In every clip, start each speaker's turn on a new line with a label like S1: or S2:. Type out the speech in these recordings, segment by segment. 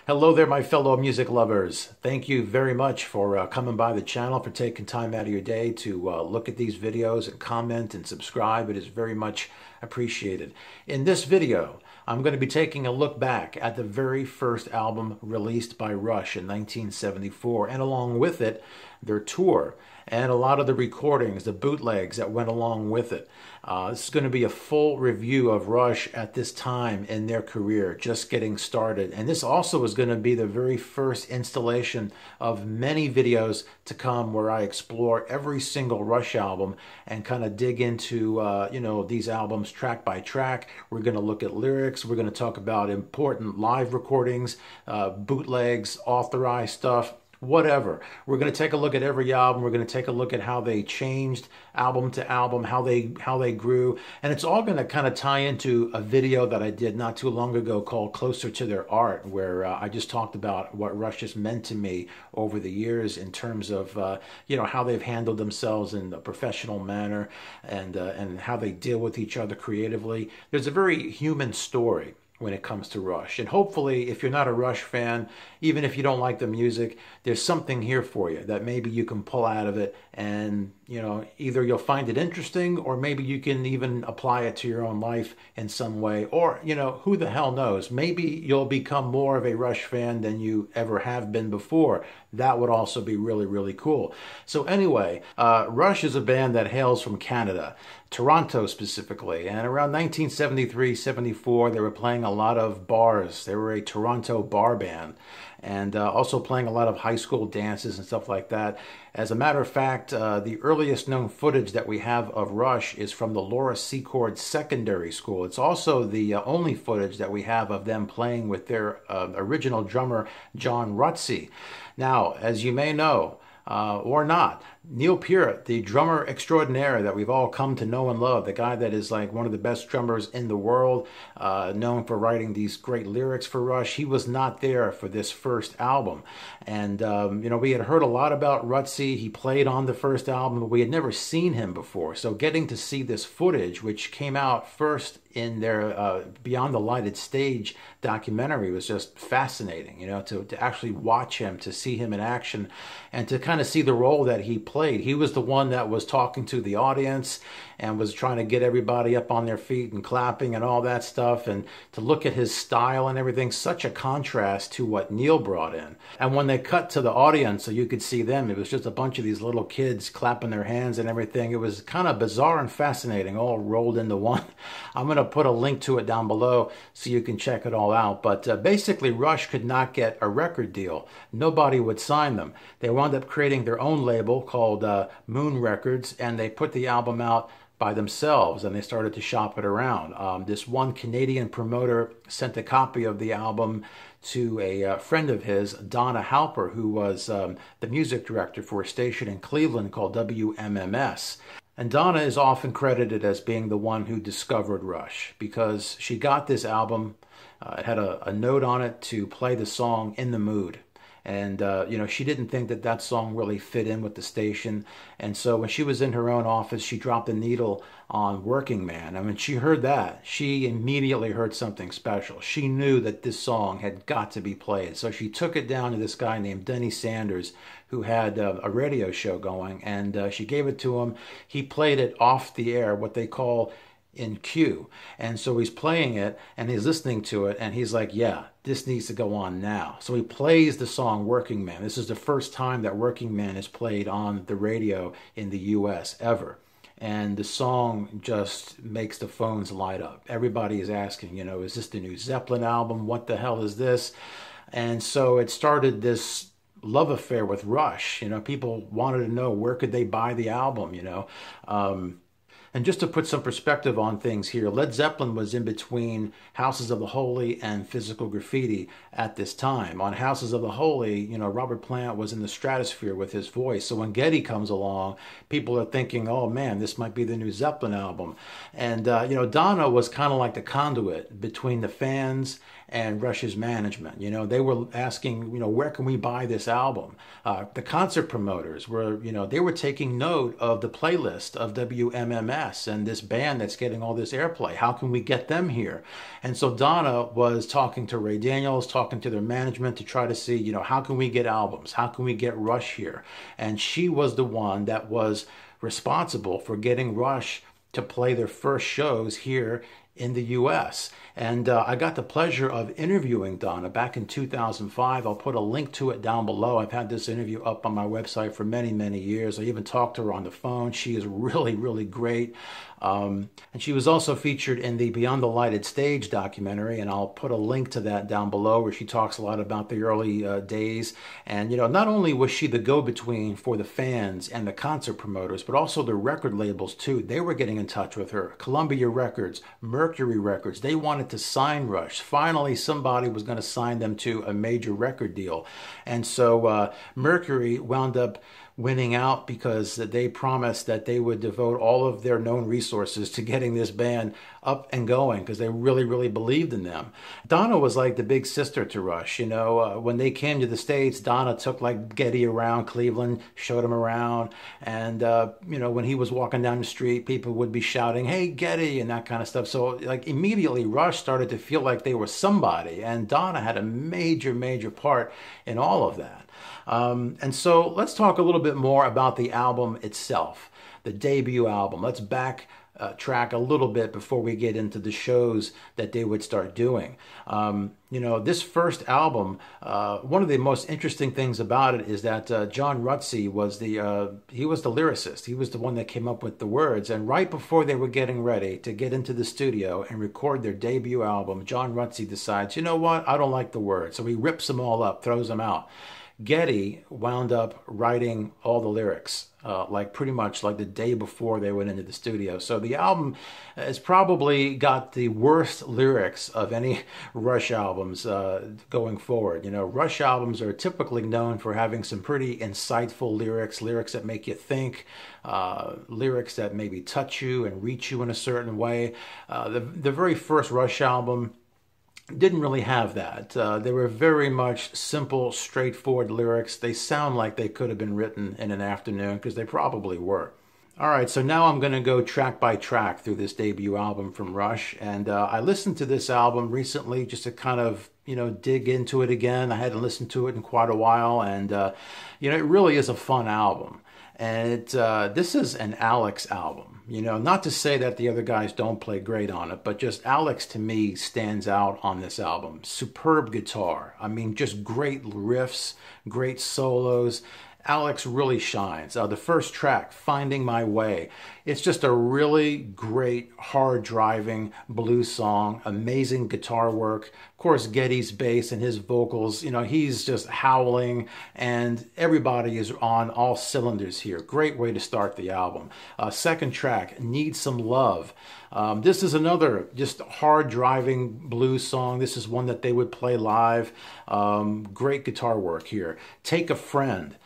S1: Hello there, my fellow music lovers. Thank you very much for coming by the channel, for taking time out of your day to look at these videos and comment and subscribe. It is very much appreciated. In this video, I'm going to be taking a look back at the very first album released by Rush in 1974, and along with it, their tour and a lot of the recordings, the bootlegs that went along with it. This is going to be a full review of Rush at this time in their career, just getting started. And this also is going to be the very first installation of many videos to come where I explore every single Rush album and kind of dig into, these albums track by track. We're going to look at lyrics. We're going to talk about important live recordings, bootlegs, authorized stuff. Whatever. We're going to take a look at every album. We're going to take a look at how they changed album to album, how they grew. And it's all going to kind of tie into a video that I did not too long ago called Closer to Their Art, where I just talked about what Rush has meant to me over the years in terms of, how they've handled themselves in a professional manner and how they deal with each other creatively. There's a very human story when it comes to Rush. And hopefully, if you're not a Rush fan, even if you don't like the music, there's something here for you that maybe you can pull out of it and, either you'll find it interesting or maybe you can even apply it to your own life in some way. Or, who the hell knows? Maybe you'll become more of a Rush fan than you ever have been before. That would also be really, really cool. So anyway, Rush is a band that hails from Canada, Toronto specifically. And around 1973-74, they were playing a lot of bars. They were a Toronto bar band, and also playing a lot of high school dances and stuff like that. As a matter of fact, the earliest known footage that we have of Rush is from the Laura Secord Secondary School. It's also the only footage that we have of them playing with their original drummer, John Rutsey. Now, as you may know, or not, Neil Peart, the drummer extraordinaire that we've all come to know and love, the guy that is like one of the best drummers in the world, known for writing these great lyrics for Rush, he was not there for this first album. And, we had heard a lot about Rutsey. He played on the first album, but we had never seen him before. So getting to see this footage, which came out first in their Beyond the Lighted Stage documentary, was just fascinating, to actually watch him, to see him in action, and to kind of see the role that he played. He was the one that was talking to the audience and was trying to get everybody up on their feet and clapping and all that stuff, and to look at his style and everything, such a contrast to what Neil brought in. And when they cut to the audience so you could see them, it was just a bunch of these little kids clapping their hands and everything. It was kind of bizarre and fascinating, all rolled into one. I'm going to put a link to it down below so you can check it all out. But basically, Rush could not get a record deal. Nobody would sign them. They wound up creating their own label called Moon Records, and they put the album out by themselves, and they started to shop it around. This one Canadian promoter sent a copy of the album to a friend of his, Donna Halper, who was the music director for a station in Cleveland called WMMS. And Donna is often credited as being the one who discovered Rush, because she got this album, it had a note on it to play the song In the Mood. And, she didn't think that that song really fit in with the station. And so when she was in her own office, she dropped the needle on Working Man. And when she heard that, she immediately heard something special. She knew that this song had got to be played. So she took it down to this guy named Denny Sanders, who had a radio show going. And she gave it to him. He played it off the air, what they call in cue. And so he's playing it and he's listening to it and he's like, yeah, this needs to go on now. So he plays the song Working Man. This is the first time that Working Man is played on the radio in the US ever. And the song just makes the phones light up. Everybody is asking, is this the new Zeppelin album? What the hell is this? And so it started this love affair with Rush. People wanted to know, where could they buy the album, And just to put some perspective on things here, Led Zeppelin was in between Houses of the Holy and Physical Graffiti at this time. On Houses of the Holy, Robert Plant was in the stratosphere with his voice. So when Geddy comes along, people are thinking, oh man, this might be the new Zeppelin album. And, Donna was kind of like the conduit between the fans and Rush's management. You know, they were asking, you know, where can we buy this album? The concert promoters were, you know, they were taking note of the playlist of WMMS and this band that's getting all this airplay. How can we get them here? And so Donna was talking to Ray Daniels, talking to their management to try to see, you know, how can we get albums? How can we get Rush here? And she was the one that was responsible for getting Rush to play their first shows here in the U.S. And I got the pleasure of interviewing Donna back in 2005. I'll put a link to it down below. I've had this interview up on my website for many, many years. I even talked to her on the phone. She is really, really great. And she was also featured in the Beyond the Lighted Stage documentary, and I'll put a link to that down below where she talks a lot about the early days. And, you know, not only was she the go-between for the fans and the concert promoters, but also the record labels too. They were getting in touch with her. Columbia Records, Mercury Records, they wanted to sign Rush. Finally, somebody was going to sign them to a major record deal. And so Mercury wound up winning out because they promised that they would devote all of their known resources to getting this band up and going because they really, really believed in them. Donna was like the big sister to Rush. You know, when they came to the States, Donna took like Geddy around Cleveland, showed him around. And, you know, when he was walking down the street, people would be shouting, "Hey, Geddy," and that kind of stuff. So like immediately Rush started to feel like they were somebody. And Donna had a major, major part in all of that. And so let's talk a little bit more about the album itself, the debut album. Let's backtrack a little bit before we get into the shows that they would start doing. You know, this first album, one of the most interesting things about it is that John Rutsey was the lyricist. He was the one that came up with the words. And right before they were getting ready to get into the studio and record their debut album, John Rutsey decides, you know what, I don't like the words. So he rips them all up, throws them out. Geddy wound up writing all the lyrics, like pretty much like the day before they went into the studio. So the album has probably got the worst lyrics of any Rush albums going forward. You know, Rush albums are typically known for having some pretty insightful lyrics, lyrics that make you think, lyrics that maybe touch you and reach you in a certain way. The very first Rush album didn't really have that. They were very much simple, straightforward lyrics. They sound like they could have been written in an afternoon because they probably were. All right, so now I'm going to go track by track through this debut album from Rush. And I listened to this album recently just to kind of, you know, dig into it again. I hadn't listened to it in quite a while. And, you know, it really is a fun album. And this is an Alex album. You know, not to say that the other guys don't play great on it, but just Alex to me stands out on this album. Superb guitar. I mean, just great riffs, great solos. Alex really shines. The first track, Finding My Way, it's just a really great, hard-driving blues song, amazing guitar work. Of course, Geddy's bass and his vocals, you know, he's just howling, and everybody is on all cylinders here. Great way to start the album. Second track, Need Some Love. This is another just hard-driving blues song. This is one that they would play live. Great guitar work here. Take a Friend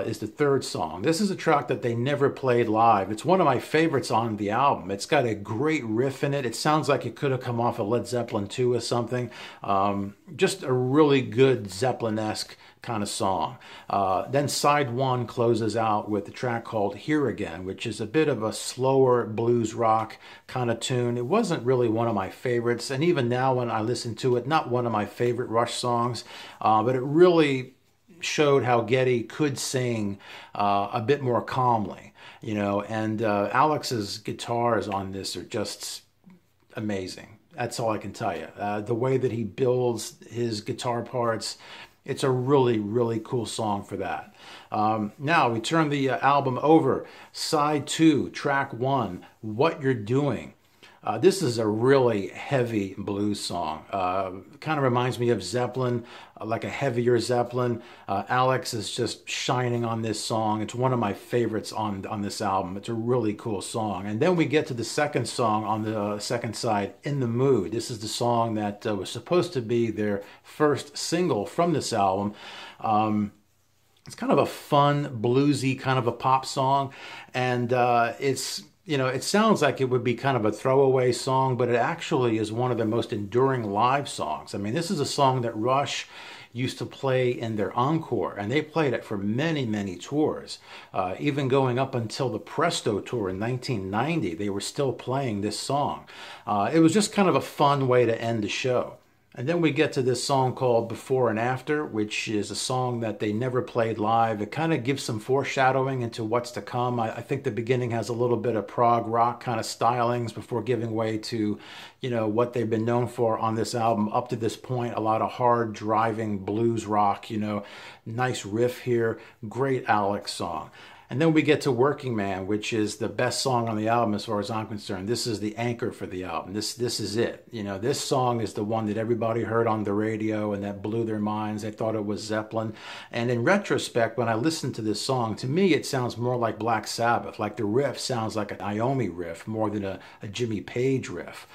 S1: is the third song. This is a track that they never played live. It's one of my favorites on the album. It's got a great riff in it. It sounds like it could have come off of Led Zeppelin 2 or something. Just a really good Zeppelin-esque kind of song. Then side one closes out with a track called Here Again, which is a bit of a slower blues rock kind of tune. It wasn't really one of my favorites, and even now when I listen to it, not one of my favorite Rush songs, but it really showed how Geddy could sing a bit more calmly, you know, and Alex's guitars on this are just amazing. That's all I can tell you. The way that he builds his guitar parts, it's a really, really cool song for that. Now we turn the album over. Side 2, track 1, What You're Doing. This is a really heavy blues song. Kind of reminds me of Zeppelin, like a heavier Zeppelin. Alex is just shining on this song. It's one of my favorites on this album. It's a really cool song. And then we get to the second song on the second side, In the Mood. This is the song that was supposed to be their first single from this album. It's kind of a fun, bluesy kind of a pop song. And it's it sounds like it would be kind of a throwaway song, but it actually is one of the most enduring live songs. I mean, this is a song that Rush used to play in their encore, and they played it for many, many tours. Even going up until the Presto tour in 1990, they were still playing this song. It was just kind of a fun way to end the show. And then we get to this song called Before and After, which is a song that they never played live. It kind of gives some foreshadowing into what's to come. I think the beginning has a little bit of prog rock kind of stylings before giving way to, what they've been known for on this album up to this point. A lot of hard driving blues rock, nice riff here. Great Alex song. And then we get to Working Man, which is the best song on the album as far as I'm concerned. This is the anchor for the album. This is it. This song is the one that everybody heard on the radio and that blew their minds. They thought it was Zeppelin. And in retrospect, when I listened to this song, to me it sounds more like Black Sabbath. Like the riff sounds like an Iommi riff more than a Jimmy Page riff.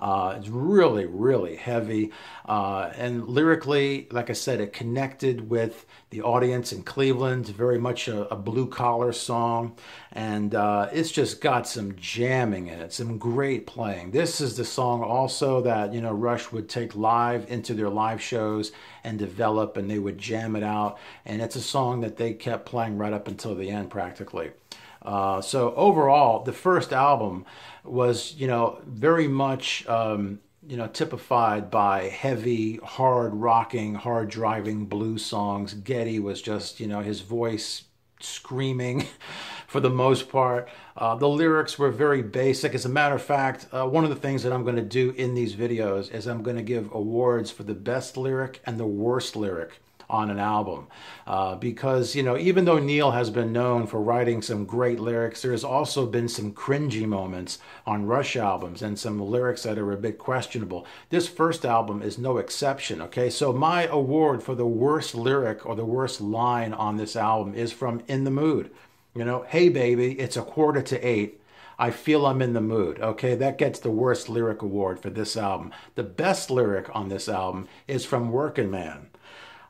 S1: It's really, really heavy. And lyrically, like I said, it connected with the audience in Cleveland. Very much a blue-collar song. And it's just got some jamming in it, some great playing. This is the song also that, Rush would take live into their live shows and develop, and they would jam it out. And it's a song that they kept playing right up until the end, practically. So overall, the first album was, very much, typified by heavy, hard rocking, hard driving blues songs. Geddy was just, his voice screaming for the most part. The lyrics were very basic. As a matter of fact, one of the things that I'm going to do in these videos is I'm going to give awards for the best lyric and the worst lyric on an album, because even though Neil has been known for writing some great lyrics, there's also been some cringy moments on Rush albums and some lyrics that are a bit questionable. This first album is no exception. Okay, so my award for the worst lyric or the worst line on this album is from In the Mood. Hey baby, it's 7:45. I feel I'm in the mood. Okay, that gets the worst lyric award for this album. The best lyric on this album is from Working Man.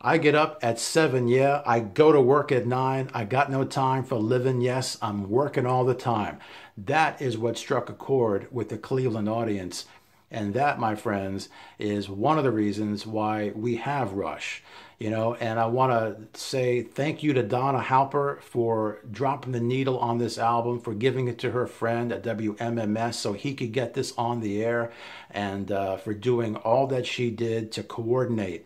S1: I get up at 7, yeah. I go to work at 9. I got no time for living, yes. I'm working all the time. That is what struck a chord with the Cleveland audience. And that, my friends, is one of the reasons why we have Rush. And I want to say thank you to Donna Halper for dropping the needle on this album, for giving it to her friend at WMMS so he could get this on the air, and for doing all that she did to coordinate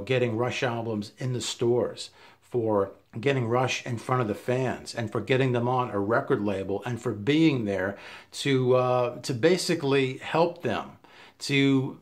S1: getting Rush albums in the stores, for getting Rush in front of the fans, and for getting them on a record label, and for being there to basically help them to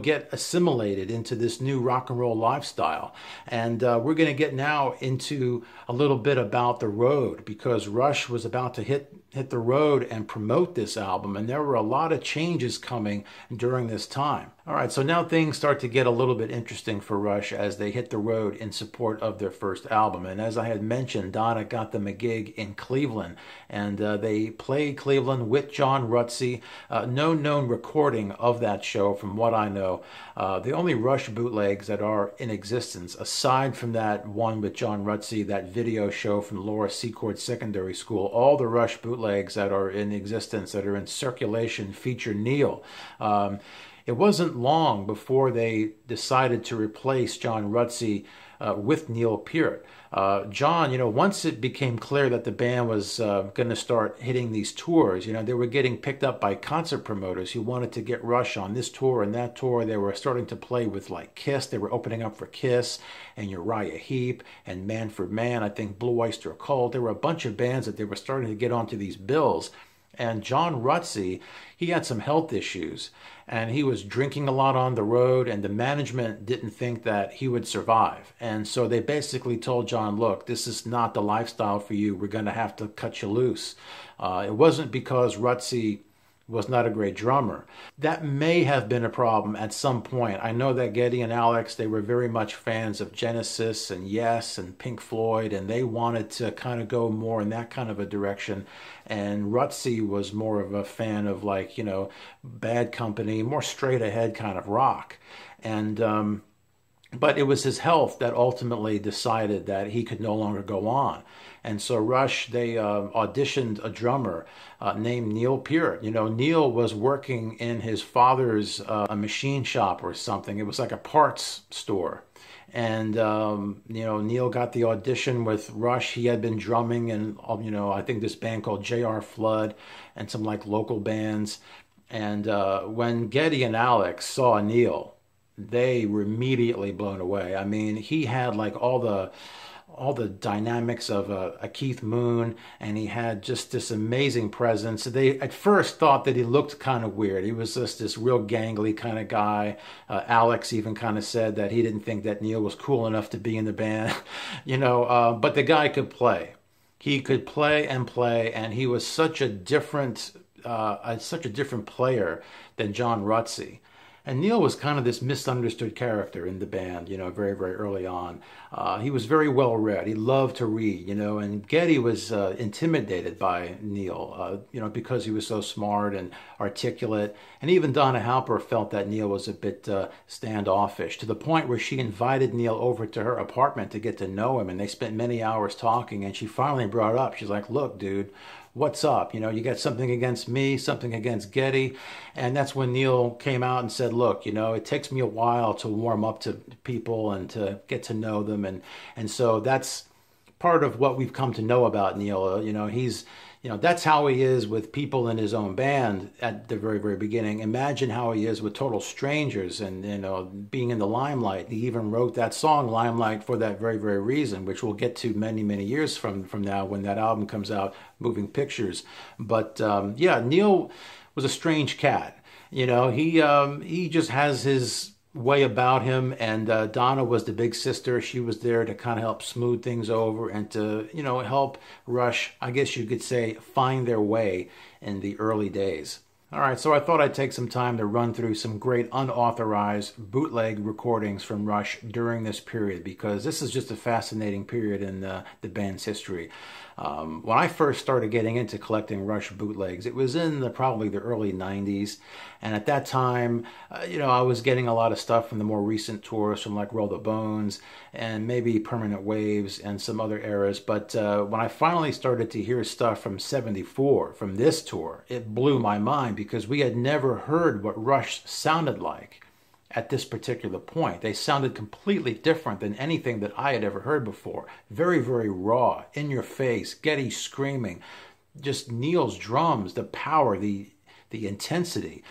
S1: get assimilated into this new rock and roll lifestyle. And we're going to get now into a little bit about the road, because Rush was about to hit the road and promote this album, and there were a lot of changes coming during this time. All right, so now things start to get a little bit interesting for Rush as they hit the road in support of their first album. And as I had mentioned, Donna got them a gig in Cleveland, and they played Cleveland with John Rutsey. No known recording of that show from what I know. The only Rush bootlegs that are in existence, aside from that one with John Rutsey, that video show from Laura Secord Secondary School, all the Rush bootlegs that are in existence, that are in circulation, feature Neil. It wasn't long before they decided to replace John Rutsey with Neil Peart. John, once it became clear that the band was going to start hitting these tours, they were getting picked up by concert promoters who wanted to get Rush on this tour and that tour. They were starting to play with like Kiss. They were opening up for Kiss and Uriah Heep and Man for Man. I think Blue Oyster Cult. There were a bunch of bands that they were starting to get onto these bills. And John Rutsey, he had some health issues, and he was drinking a lot on the road, and the management didn't think that he would survive. And so they basically told John, look, this is not the lifestyle for you. We're going to have to cut you loose. It wasn't because Rutsey was not a great drummer. That may have been a problem at some point. I know that Geddy and Alex, they were very much fans of Genesis and Yes and Pink Floyd, and they wanted to kind of go more in that kind of a direction. And Rutsey was more of a fan of Bad Company, more straight ahead kind of rock. And But it was his health that ultimately decided that he could no longer go on. And so Rush, they auditioned a drummer named Neil Peart. You know, Neil was working in his father's a machine shop or something. It was like a parts store. And, you know, Neil got the audition with Rush. He had been drumming in, you know, I think this band called J.R. Flood and some like local bands. And when Geddy and Alex saw Neil, they were immediately blown away. I mean, he had like all the dynamics of a Keith Moon, and he had just this amazing presence. They at first thought that he looked kind of weird. He was just this real gangly kind of guy. Alex even kind of said that he didn't think that Neil was cool enough to be in the band, you know. But the guy could play. He could play, and he was such a different player than John Rutsey. And Neil was kind of this misunderstood character in the band, you know, very, very early on. He was very well read. He loved to read, you know, and Geddy was intimidated by Neil, you know, because he was so smart and articulate. And even Donna Halper felt that Neil was a bit standoffish, to the point where she invited Neil over to her apartment to get to know him. And they spent many hours talking. And she finally brought it up. She's like, look, dude, what's up? You know, you got something against me, something against Geddy. And that's when Neil came out and said, look, you know, it takes me a while to warm up to people and to get to know them. And so that's part of what we've come to know about Neil. You know, he's, you know, that's how he is with people in his own band at the very, very beginning. Imagine how he is with total strangers and, you know, being in the limelight. He even wrote that song, Limelight, for that very, very reason, which we'll get to many, many years from now when that album comes out, Moving Pictures. But, yeah, Neil was a strange cat. You know, he just has his way about him, and Donna was the big sister. She was there to kind of help smooth things over and to, you know, help Rush, I guess you could say, find their way in the early days. All right, so I thought I'd take some time to run through some great unauthorized bootleg recordings from Rush during this period, because this is just a fascinating period in the band's history. When I first started getting into collecting Rush bootlegs, it was in probably the early 90s. And at that time, you know, I was getting a lot of stuff from the more recent tours, from like Roll the Bones and maybe Permanent Waves and some other eras. But when I finally started to hear stuff from '74, from this tour, it blew my mind, because we had never heard what Rush sounded like at this particular point. They sounded completely different than anything that I had ever heard before. Very, very raw, in your face, Geddy screaming, just Neil's drums, the power, the intensity.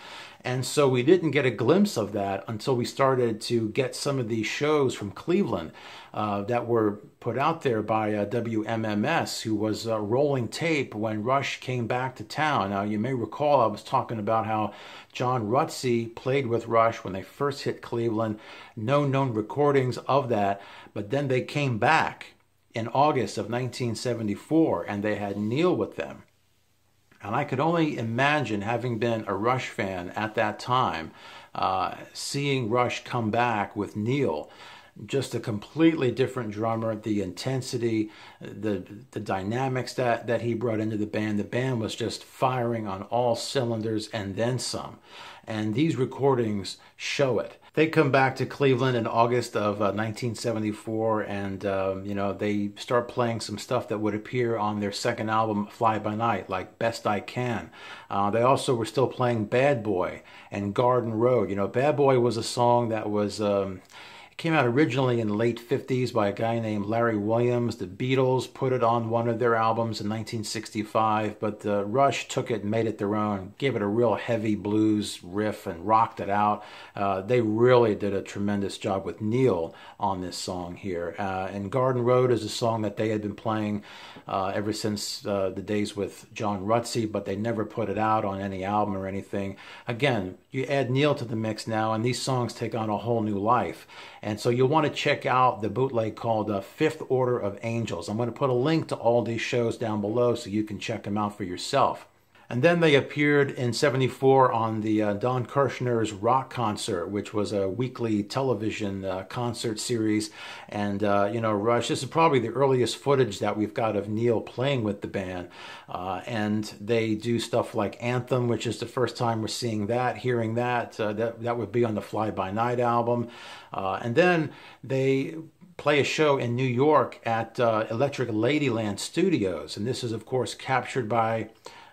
S1: And so we didn't get a glimpse of that until we started to get some of these shows from Cleveland that were put out there by WMMS, who was rolling tape when Rush came back to town. Now, you may recall I was talking about how John Rutsey played with Rush when they first hit Cleveland. No known recordings of that, but then they came back in August of 1974, and they had Neil with them. And I could only imagine, having been a Rush fan at that time, seeing Rush come back with Neil, just a completely different drummer, the intensity, the dynamics that he brought into the band. The band was just firing on all cylinders and then some. And these recordings show it. They come back to Cleveland in August of 1974, and you know, they start playing some stuff that would appear on their second album, Fly By Night, like Best I Can. They also were still playing Bad Boy and Garden Road. You know, Bad Boy was a song that was came out originally in the late 50s by a guy named Larry Williams. The Beatles put it on one of their albums in 1965, but Rush took it and made it their own, gave it a real heavy blues riff and rocked it out. They really did a tremendous job with Neil on this song here. And Garden Road is a song that they had been playing ever since the days with John Rutsey, but they never put it out on any album or anything. Again, you add Neil to the mix now, and these songs take on a whole new life. And so you'll want to check out the bootleg called Fifth Order of Angels. I'm going to put a link to all these shows down below so you can check them out for yourself. And then they appeared in '74 on the Don Kirshner's Rock Concert, which was a weekly television concert series. And, you know, Rush, this is probably the earliest footage that we've got of Neil playing with the band. And they do stuff like Anthem, which is the first time we're seeing that, hearing that. That would be on the Fly By Night album. And then they play a show in New York at Electric Ladyland Studios. And this is, of course, captured by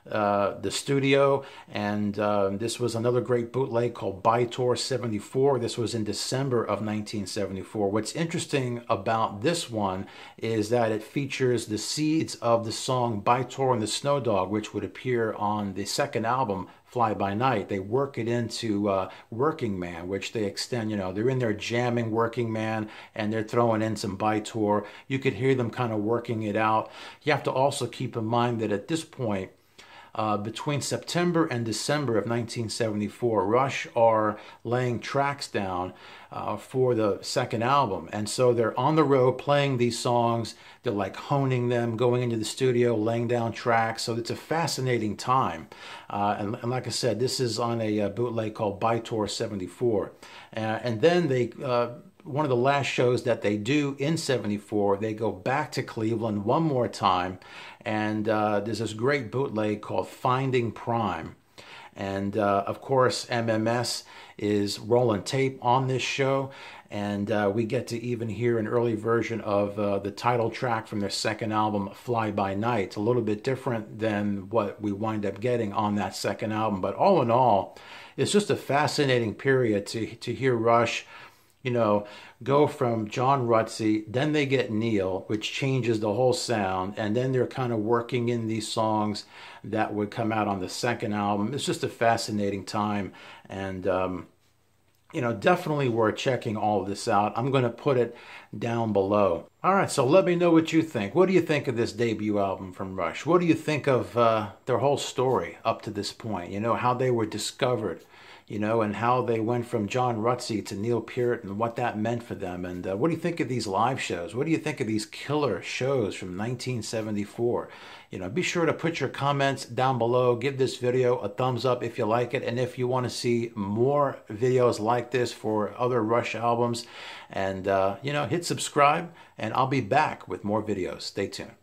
S1: the studio, and this was another great bootleg called By Tour 74. This was in December of 1974. What's interesting about this one is that it features the seeds of the song By Tour and the Snow Dog, which would appear on the second album, Fly By Night. They work it into Working Man, which they extend, you know, they're in there jamming Working Man, and they're throwing in some By Tour. You could hear them kind of working it out. You have to also keep in mind that at this point, between September and December of 1974, Rush are laying tracks down for the second album. And so they're on the road playing these songs. They're like honing them, going into the studio, laying down tracks. So it's a fascinating time. And like I said, this is on a bootleg called By Tour 74. And then they... one of the last shows that they do in '74, they go back to Cleveland one more time, and there's this great bootleg called Finding Prime. And of course, MMS is rolling tape on this show, and we get to even hear an early version of the title track from their second album, Fly By Night. It's a little bit different than what we wind up getting on that second album, but all in all, it's just a fascinating period to hear Rush, you know, go from John Rutsey, then they get Neil, which changes the whole sound, and then they're kind of working in these songs that would come out on the second album. It's just a fascinating time, and, you know, definitely worth checking all of this out. I'm going to put it down below. All right, so let me know what you think. What do you think of this debut album from Rush? What do you think of their whole story up to this point? You know, how they were discovered, you know, and how they went from John Rutsey to Neil Peart and what that meant for them. And what do you think of these live shows? What do you think of these killer shows from 1974? You know, be sure to put your comments down below. Give this video a thumbs up if you like it. And if you want to see more videos like this for other Rush albums, and, you know, hit subscribe, and I'll be back with more videos. Stay tuned.